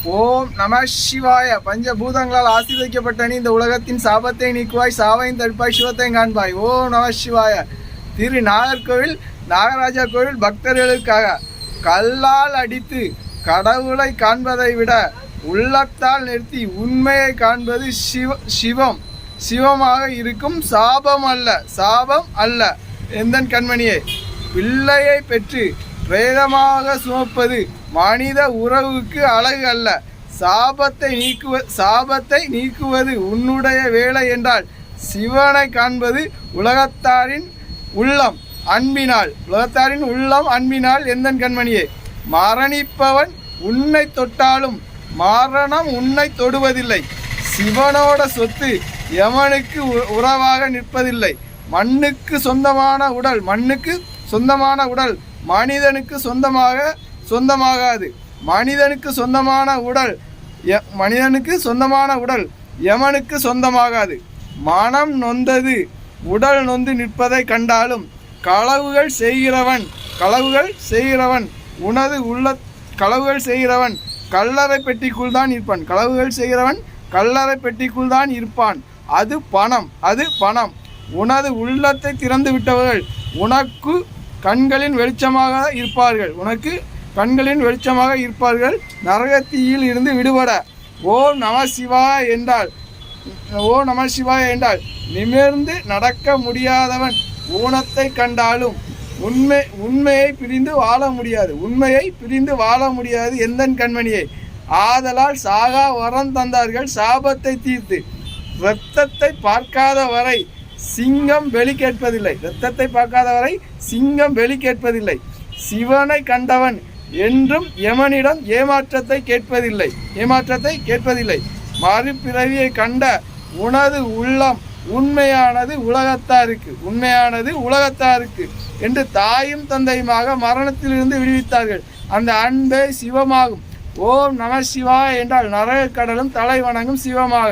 ஓம் நம சிவாய. பஞ்சபூதங்களால் ஆசீர்வதிக்கப்பட்ட நீ இந்த உலகத்தின் சாபத்தை நீக்குவாய், சாவையும் தடுப்பாய், சிவத்தையும் காண்பாய். ஓம் நம சிவாய. திரு நாகர்கோவில் நாகராஜா கோவில் பக்தர்களுக்காக கல்லால் அடித்து கடவுளை காண்பதை விட உள்ளத்தால் நிறுத்தி உண்மையை காண்பது சிவமாக இருக்கும். சாபம் அல்ல எந்தன் கண்மணியே. பிள்ளையை பெற்று பிரேதமாக சுமப்பது மனித உறவுக்கு அழகு அல்ல. சாபத்தை நீக்குவது உன்னுடைய வேலை என்றால் சிவனை காண்பது உலகத்தாரின் உள்ளம் அன்பினால் எந்தன் கண்மணியே. மரணிப்பவன் உன்னை தொட்டாலும் மரணம் உன்னை தொடுவதில்லை. சிவனோட சொத்து யமனுக்கு உறவாக நிற்பதில்லை. மண்ணுக்கு சொந்தமான உடல் மனிதனுக்கு சொந்தமாகாது. மனிதனுக்கு சொந்தமான உடல் யமனுக்கு சொந்தமாகாது. மனம் நொந்தது உடல் நொந்து நிற்பதை கண்டாலும் களவுகள் செய்கிறவன் கல்லறை பெட்டிக்குள் தான் இருப்பான். அது பணம். உனது உள்ளத்தை திறந்து விட்டவர்கள் உனக்கு கண்களின் வெளிச்சமாக இருப்பார்கள். நரகத்தீயில் இருந்து விடுபட ஓம் நம சிவாய என்றால் நிமிர்ந்து நடக்க முடியாதவன் ஊனத்தை கண்டாலும் உண்மையை பிரிந்து வாழ முடியாது எந்தன் கண்மணியை. ஆதலால் சாகா வரம் தந்தார்கள் சாபத்தை தீர்த்து. இரத்தத்தை பார்க்காத வரை சிங்கம் வெளி கேட்பதில்லை. சிவனை கண்டவன் என்றும் யமனிடம் ஏமாற்றத்தை கேட்பதில்லை. மறுபிறவியை கண்ட உனது உள்ளம் உண்மையானது உலகத்தாருக்கு என்று தாயும் தந்தையுமாக மரணத்திலிருந்து விடுவித்தார்கள். அந்த அன்பே சிவமாகும். ஓம் நம சிவாய என்றால் நரக கடலும் தலை வணங்கும் சிவமாக.